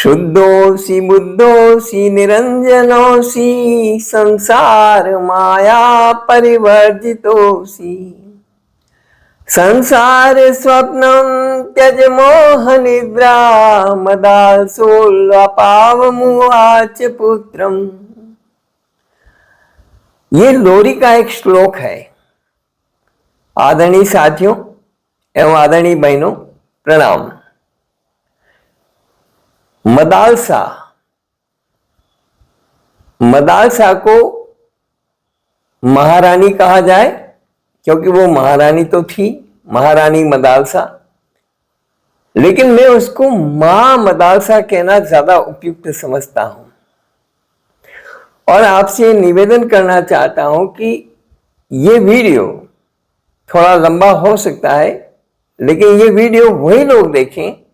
शुद्धोसी बुद्धोसी निरंजनोसी संसार माया परिवर्जितोसी संसार स्वप्नम त्यज मोह निद्रा मदालसोल्लापाव मुवाच पुत्रम। ये लोरी का एक श्लोक है। आदरणीय साथियों एवं आदरणीय बहनों, प्रणाम। मदालसा को महारानी कहा जाए क्योंकि वो महारानी तो थी, महारानी मदालसा, लेकिन मैं उसको मां मदालसा कहना ज्यादा उपयुक्त समझता हूं। और आपसे निवेदन करना चाहता हूं कि ये वीडियो थोड़ा लंबा हो सकता है, लेकिन ये वीडियो वही लोग देखें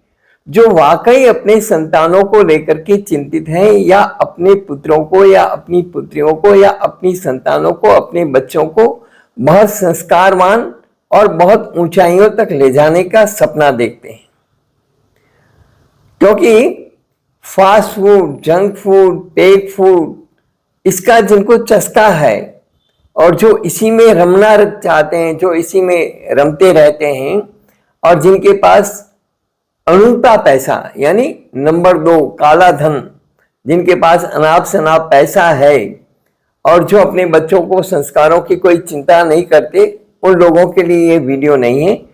जो वाकई अपने संतानों को लेकर के चिंतित हैं, या अपने पुत्रों को या अपनी पुत्रियों को या अपनी संतानों को, अपने बच्चों को बहुत संस्कारवान और बहुत ऊंचाइयों तक ले जाने का सपना देखते हैं। क्योंकि fast food, junk food, pack food, इसका जिनको चस्का है और जो इसी में रमना चाहते हैं, जो इसी में रमते रहते हैं, और जिनके पास अनूठा पैसा यानी नंबर 2 काला धन, जिनके पास अनाप शनाप पैसा है और जो अपने बच्चों को संस्कारों की कोई चिंता नहीं करते, उन लोगों के लिए ये वीडियो नहीं है।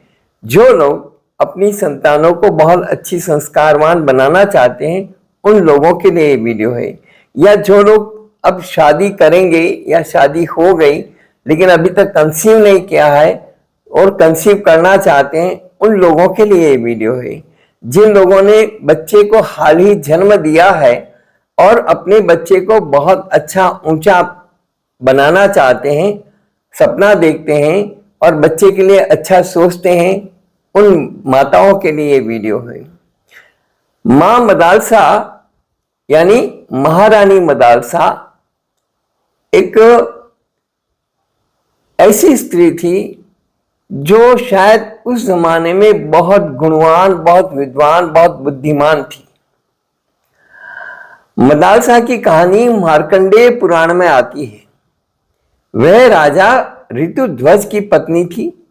जो लोग अपनी संतानों को बहुत अच्छी संस्कारवान बनाना चाहते हैं, उन लोगों के लिए ये वीडियो है। या जो लोग अब शादी करेंगे या शादी हो गई लेकिन अभी तक कंसीव नहीं किया है और कंसीव करना चाहते हैं, उन लोगों के लिए ये वीडियो है। जिन लोगों ने बच्चे को हाल ही जन्म दिया है और अपने बच्चे को बहुत अच्छा ऊंचा बनाना चाहते हैं, सपना देखते हैं और बच्चे के लिए अच्छा सोचते हैं, उन माताओं के लिए ये वीडियो है। मां मदालसा यानी महारानी मदालसा एक ऐसी स्त्री थी जो शायद उस जमाने में बहुत गुणवान, बहुत विद्वान, बहुत बुद्धिमान थी। मदालसा की कहानी मार्कंडेय पुराण में आती है। वह राजा ऋतुध्वज की पत्नी थी।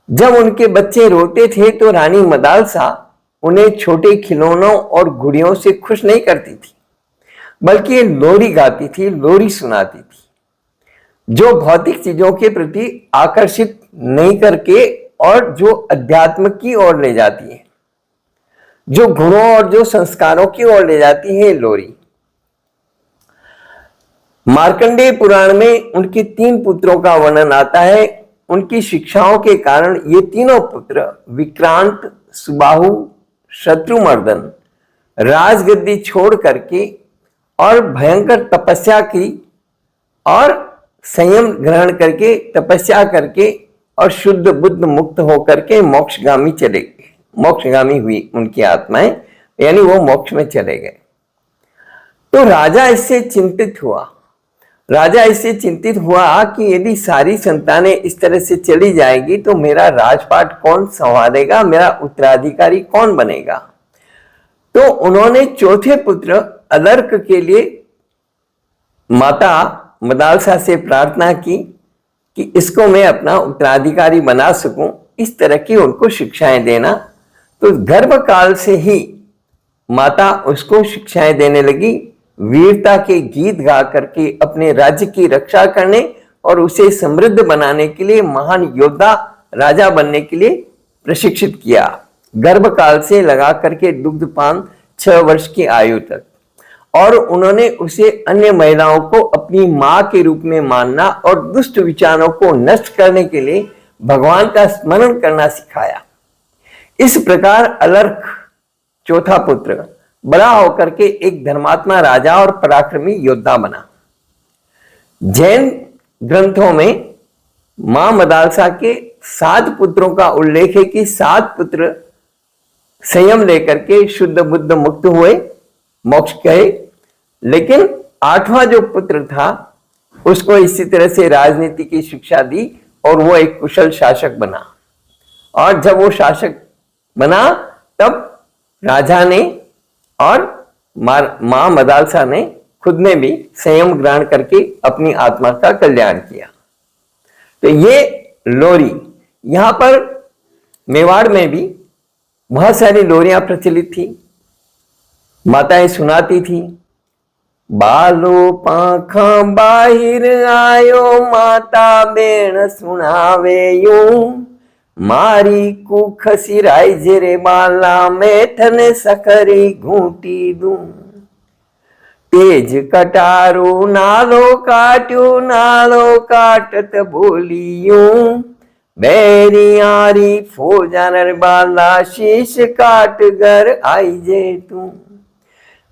जब उनके बच्चे रोते थे तो रानी मदालसा उन्हें छोटे खिलौनों और गुड़ियों से खुश नहीं करती थी, बल्कि लोरी गाती थी, लोरी सुनाती थी, जो भौतिक चीजों के प्रति आकर्षित नहीं करके और जो अध्यात्म की ओर ले जाती है, जो गुणों और जो संस्कारों की ओर ले जाती है लोरी। मार्कंडेय पुराण में उनके 3 पुत्रों का वर्णन आता है। उनकी शिक्षाओं के कारण ये तीनों पुत्र विक्रांत, सुबाहु, शत्रुमर्दन राजगद्दी छोड़ करके और भयंकर तपस्या की और संयम ग्रहण करके, तपस्या करके और शुद्ध बुद्ध मुक्त होकर के मोक्षगामी चले गए। मोक्षगामी हुई उनकी आत्माएं, यानी वो मोक्ष में चले गए। तो राजा इससे चिंतित हुआ। राजा इससे चिंतित हुआ कि यदि सारी संतानें इस तरह से चली जाएगी तो मेरा राजपाट कौन संभालेगा, मेरा उत्तराधिकारी कौन बनेगा। तो उन्होंने चौथे पुत्र अलर्क के लिए माता मदालसा से प्रार्थना की कि इसको मैं अपना उत्तराधिकारी बना सकूं, इस तरह की उनको शिक्षाएं देना। तो गर्भकाल से ही माता उसको शिक्षाएं देने लगी, वीरता के गीत गा करके अपने राज्य की रक्षा करने और उसे समृद्ध बनाने के लिए, महान योद्धा राजा बनने के लिए प्रशिक्षित किया। गर्भकाल से लगा करके दुग्धपान 6 वर्ष की आयु तक। और उन्होंने उसे अन्य महिलाओं को अपनी मां के रूप में मानना और दुष्ट विचारों को नष्ट करने के लिए भगवान का स्मरण करना सिखाया। इस प्रकार अलर्क चौथा पुत्र बड़ा होकर के एक धर्मात्मा राजा और पराक्रमी योद्धा बना। जैन ग्रंथों में मां मदालसा के 7 पुत्रों का उल्लेख है कि 7 पुत्र संयम लेकर के शुद्ध बुद्ध मुक्त हुए, मोक्ष गए, लेकिन 8वां जो पुत्र था उसको इसी तरह से राजनीति की शिक्षा दी और वो एक कुशल शासक बना। और जब वो शासक बना तब राजा ने और मां मदालसा ने खुद ने भी संयम ग्रहण करके अपनी आत्मा का कल्याण किया। तो ये लोरी, यहां पर मेवाड़ में भी बहुत सारी लोरियां प्रचलित थी, माताएं सुनाती थी। बालो पाखा बाहिर आयो, माता बेण सुनावे यूं, मारी कुख सिराई जेरे बाला, मैं थने सकरी घूटी दूं। तेज कटारो नालो काट्यो, नालो काटत बोलियूं, बैरी आरी फौजनर बाला, शीश काट कर आई जे तू।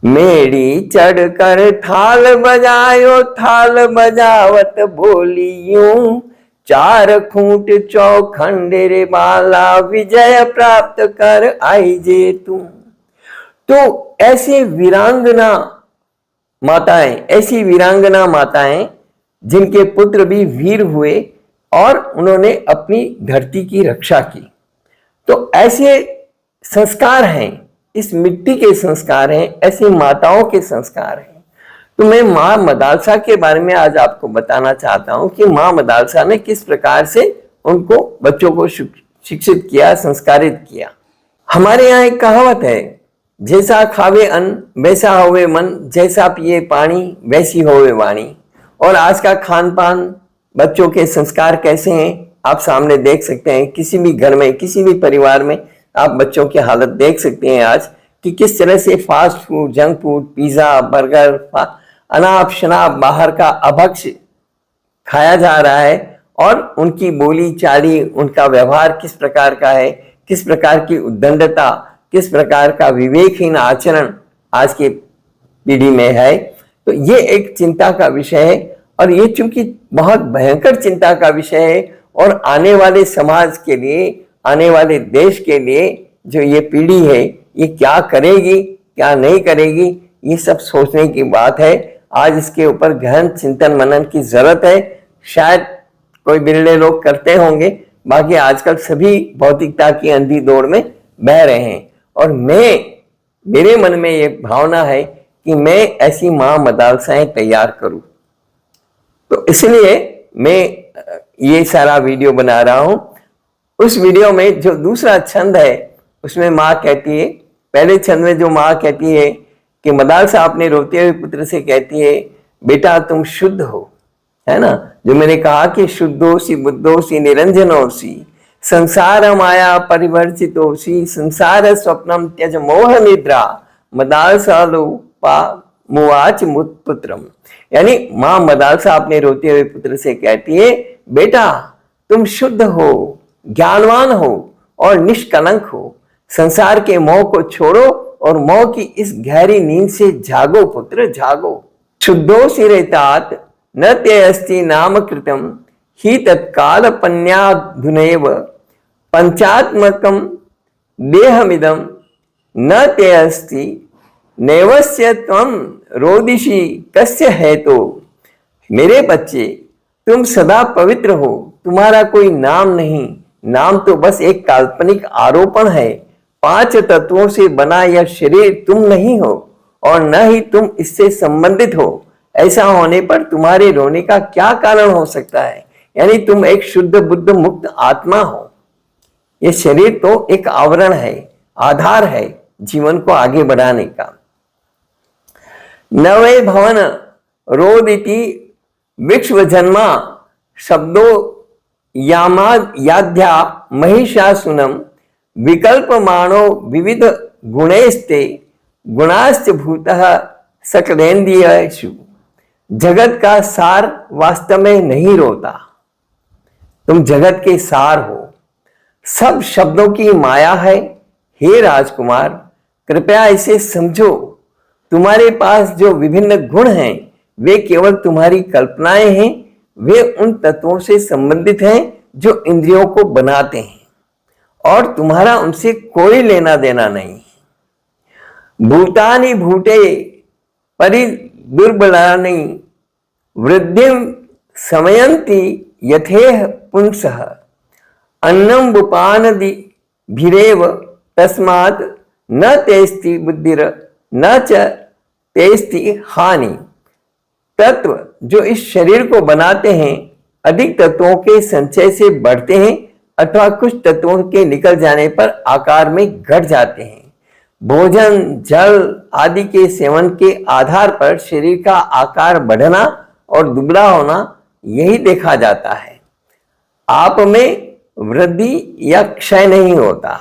मेरी चढ़कर थाल बजायो, थाल बजावत बोलियूं, चार खूंट चौखंडे रे बाला, विजय प्राप्त कर आई जे तू। तो ऐसी वीरांगना माताएं जिनके पुत्र भी वीर हुए और उन्होंने अपनी धरती की रक्षा की। तो ऐसे संस्कार हैं, इस मिट्टी के संस्कार हैं, ऐसी माताओं के संस्कार हैं। तो मैं मां मदालसा के बारे में आज आपको बताना चाहता हूं कि मां मदालसा ने किस प्रकार से उनको बच्चों को शिक्षित किया, संस्कारित किया। हमारे यहाँ एक कहावत है, जैसा खावे अन्न वैसा होवे मन, जैसा पिए पानी वैसी होवे वाणी। और आज का खान पान, बच्चों के संस्कार कैसे हैं आप सामने देख सकते हैं। किसी भी घर में, किसी भी परिवार में आप बच्चों की हालत देख सकते हैं आज कि किस तरह से fast food, junk food, pizza, burger, अनाप शनाप बाहर का अभक्ष खाया जा रहा है। और उनकी बोली चाली, उनका व्यवहार किस प्रकार का है, किस प्रकार की उद्दंडता, किस प्रकार का विवेकहीन आचरण आज के पीढ़ी में है। तो ये एक चिंता का विषय है, और ये चूंकि बहुत भयंकर चिंता का विषय है, और आने वाले समाज के लिए, आने वाले देश के लिए जो ये पीढ़ी है, ये क्या करेगी, क्या नहीं करेगी, ये सब सोचने की बात है। आज इसके ऊपर गहन चिंतन मनन की जरूरत है। शायद कोई बिरले लोग करते होंगे, बाकी आजकल सभी भौतिकता की अंधी दौड़ में बह रहे हैं। और मेरे मन में ये भावना है कि मैं ऐसी मां मदालसाएं तैयार करूं। तो इसलिए मैं ये सारा वीडियो बना रहा हूं। उस वीडियो में जो दूसरा छंद है, उसमें माँ कहती है, पहले छंद में जो माँ कहती है कि मदालसा अपने रोते हुए पुत्र से कहती है, बेटा तुम शुद्ध हो, है ना। जो मैंने कहा कि शुद्धोसी बुद्धोसी निरंजनोसी, संसार माया परिवर्तितोसी, संसार स्वप्नम त्यज मोह निद्रा, मदालसा लोपा मुवाच मुत पुत्रम। यानी माँ मदालसा अपने रोते हुए पुत्र से कहती है, बेटा तुम शुद्ध हो, ज्ञानवान हो और निष्कलंक हो। संसार के मोह को छोड़ो और मोह की इस गहरी नींद से जागो पुत्र, जागो। शुद्धो सिरेतात न ते अस्ति नाम कृतम, ही तत्काल पन्याधुनैव, पंचात्मकम देहमिदम न ते अस्ति, नैवस्य त्वं रोदिषि कस्य हेतो। मेरे बच्चे तुम सदा पवित्र हो, तुम्हारा कोई नाम नहीं, नाम तो बस एक काल्पनिक आरोपण है। 5 तत्वों से बना यह शरीर तुम नहीं हो, और न ही तुम इससे संबंधित हो। ऐसा होने पर तुम्हारे रोने का क्या कारण हो सकता है। यानी तुम एक शुद्ध बुद्ध मुक्त आत्मा हो। यह शरीर तो एक आवरण है, आधार है जीवन को आगे बढ़ाने का। नवे भवन रोदिति विश्व जन्मा, शब्दो याद्या महिषासुनम, विकल्प मानो विविध गुणैस्ते, गुणाश्च भूतः सकलेन्द्रियेषु। जगत का सार वास्तव में नहीं रोता, तुम जगत के सार हो। सब शब्दों की माया है। हे राजकुमार, कृपया इसे समझो। तुम्हारे पास जो विभिन्न गुण हैं वे केवल तुम्हारी कल्पनाएं हैं। वे उन तत्वों से संबंधित हैं जो इंद्रियों को बनाते हैं, और तुम्हारा उनसे कोई लेना देना नहीं। भूतानि भूते परिदुर्बलानि, वृद्धिं समयन्ति यथेह पुंसः, अन्नं बुपानदि भिरेव, तस्मात् न तेस्ति बुद्धिर न च तेस्ति हानि। तत्व जो इस शरीर को बनाते हैं अधिक तत्वों के संचय से बढ़ते हैं अथवा कुछ तत्वों के निकल जाने पर आकार में घट जाते हैं। भोजन, जल आदि के सेवन के आधार पर शरीर का आकार बढ़ना और दुबला होना यही देखा जाता है। आप में वृद्धि या क्षय नहीं होता,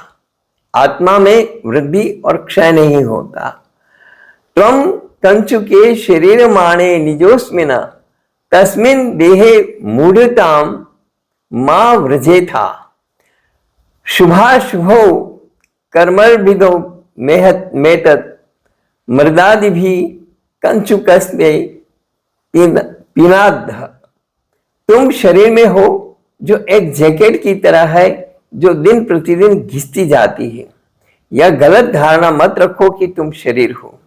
आत्मा में वृद्धि और क्षय नहीं होता। त्वं कंचुके शरीर माणे निजोस्मिन तस्मिन् देहे मूढ़ताम मां व्रजेथा। शुभाशुभो कर्मभिदो मेतत् मृदादिभि कंचुकस्ते पिनाद्ध। तुम शरीर में हो जो एक जैकेट की तरह है जो दिन प्रतिदिन घिसती जाती है। यह गलत धारणा मत रखो कि तुम शरीर हो।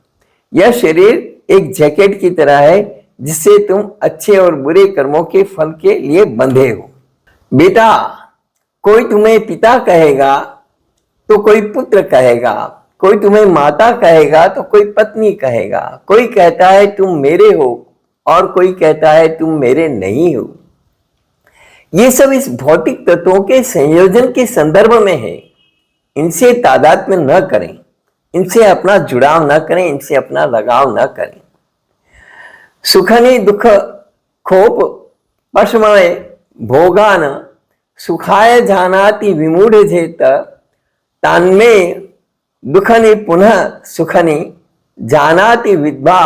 यह शरीर एक जैकेट की तरह है जिससे तुम अच्छे और बुरे कर्मों के फल के लिए बंधे हो। बेटा, कोई तुम्हें पिता कहेगा तो कोई पुत्र कहेगा, कोई तुम्हें माता कहेगा तो कोई पत्नी कहेगा, कोई कहता है तुम मेरे हो और कोई कहता है तुम मेरे नहीं हो। ये सब इस भौतिक तत्वों के संयोजन के संदर्भ में है। इनसे तादात्म्य न करें, इनसे अपना जुड़ाव न करें, इनसे अपना लगाव न करें। सुखनि दुख खोप पशमय भोगान सुखाय जानाति विमूढ़ जेत तान्मे दुखनि पुनः सुखनि जानाति विद्वा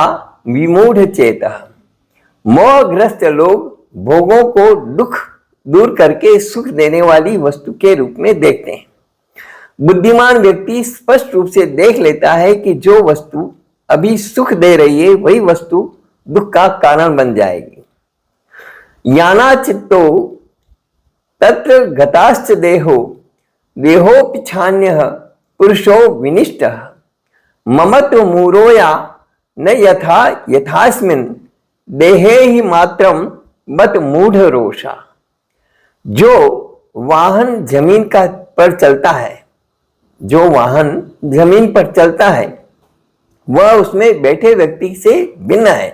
विमूढ़ चेत। मोहग्रस्त लोग भोगों को दुख दूर करके सुख देने वाली वस्तु के रूप में देखते हैं। बुद्धिमान व्यक्ति स्पष्ट रूप से देख लेता है कि जो वस्तु अभी सुख दे रही है वही वस्तु दुख का कारण बन जाएगी। याना चित्तो तत्र गताश्च देहो देहोपिछान्यः पुरुषो विनिष्टः ममत्व मूरोया न यथा यथास्मिन् देहे ही मात्रम बत मूढ़ रोषा। जो वाहन जमीन का पर चलता है, जो वाहन जमीन पर चलता है वह उसमें बैठे व्यक्ति से भिन्न है।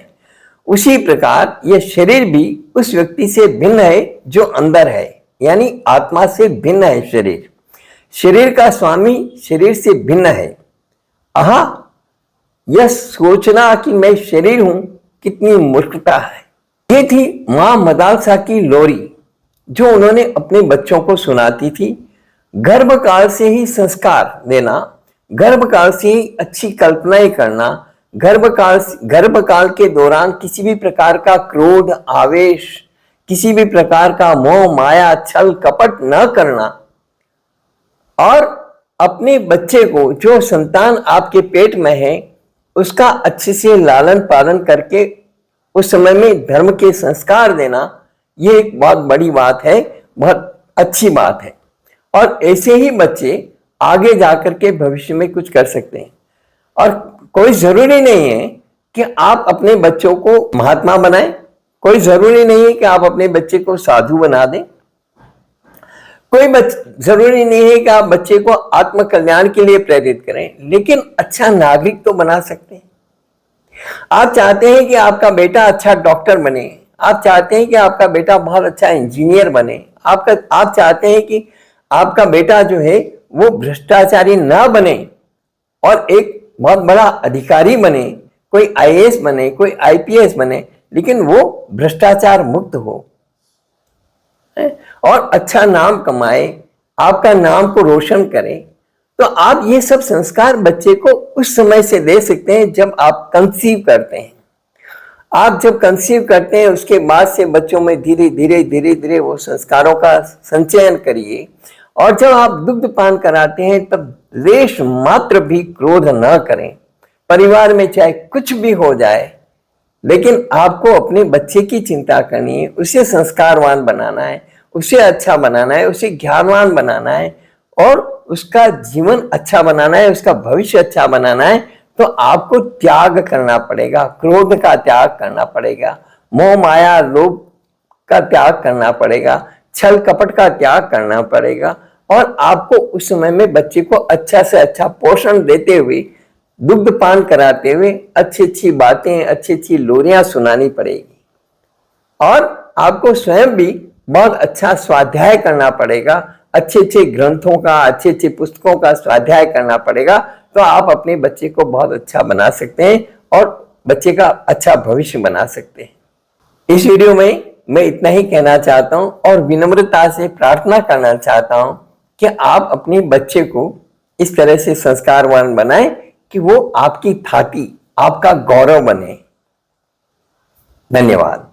उसी प्रकार यह शरीर भी उस व्यक्ति से भिन्न है जो अंदर है, यानी आत्मा से भिन्न है। शरीर शरीर का स्वामी शरीर से भिन्न है। आहा, यह सोचना कि मैं शरीर हूं कितनी मूर्खता है। ये थी मां मदालसा की लोरी जो उन्होंने अपने बच्चों को सुनाती थी। गर्भकाल से ही संस्कार देना, गर्भकाल से ही अच्छी कल्पनाएं करना, गर्भकाल के दौरान किसी भी प्रकार का क्रोध, आवेश, किसी भी प्रकार का मोह, माया, छल, कपट न करना और अपने बच्चे को, जो संतान आपके पेट में है, उसका अच्छे से लालन पालन करके उस समय में धर्म के संस्कार देना, ये एक बहुत बड़ी बात है, बहुत अच्छी बात है। और ऐसे ही बच्चे आगे जाकर के भविष्य में कुछ कर सकते हैं। और कोई जरूरी नहीं है कि आप अपने बच्चों को महात्मा बनाएं, कोई जरूरी नहीं है कि आप अपने बच्चे को साधु बना दें, कोई जरूरी नहीं है कि आप बच्चे को आत्म कल्याण के लिए प्रेरित करें, लेकिन अच्छा नागरिक तो बना सकते हैं। आप चाहते हैं कि आपका बेटा अच्छा डॉक्टर बने, आप चाहते हैं कि आपका बेटा बहुत अच्छा इंजीनियर बने, आप चाहते हैं कि आपका बेटा जो है वो भ्रष्टाचारी ना बने और एक बहुत बड़ा अधिकारी बने, कोई आईएएस बने, कोई आईपीएस बने, लेकिन वो भ्रष्टाचार मुक्त हो और अच्छा नाम कमाए, आपका नाम को रोशन करे। तो आप ये सब संस्कार बच्चे को उस समय से दे सकते हैं जब आप कंसीव करते हैं। आप जब कंसीव करते हैं उसके बाद से बच्चों में धीरे धीरे वो संस्कारों का संचयन करिए। और जब आप दुग्ध पान कराते हैं तब लेश मात्र भी क्रोध न करें। परिवार में चाहे कुछ भी हो जाए, लेकिन आपको अपने बच्चे की चिंता करनी है, उसे संस्कारवान बनाना है, उसे अच्छा बनाना है, उसे ज्ञानवान बनाना है और उसका जीवन अच्छा बनाना है, उसका भविष्य अच्छा बनाना है। तो आपको त्याग करना पड़ेगा, क्रोध का त्याग करना पड़ेगा, मोह माया लोभ का त्याग करना पड़ेगा, छल कपट का त्याग करना पड़ेगा। और आपको उस समय में बच्चे को अच्छा से अच्छा पोषण देते हुए दुग्धपान कराते हुए अच्छी अच्छी बातें, अच्छी अच्छी लोरियां सुनानी पड़ेगी। और आपको स्वयं भी बहुत अच्छा स्वाध्याय करना पड़ेगा, अच्छे अच्छे ग्रंथों का, अच्छे अच्छे पुस्तकों का स्वाध्याय करना पड़ेगा। तो आप अपने बच्चे को बहुत अच्छा बना सकते हैं और बच्चे का अच्छा भविष्य बना सकते हैं। इस वीडियो में मैं इतना ही कहना चाहता हूं और विनम्रता से प्रार्थना करना चाहता हूं कि आप अपने बच्चे को इस तरह से संस्कारवान बनाएं कि वो आपकी थाती, आपका गौरव बने। धन्यवाद।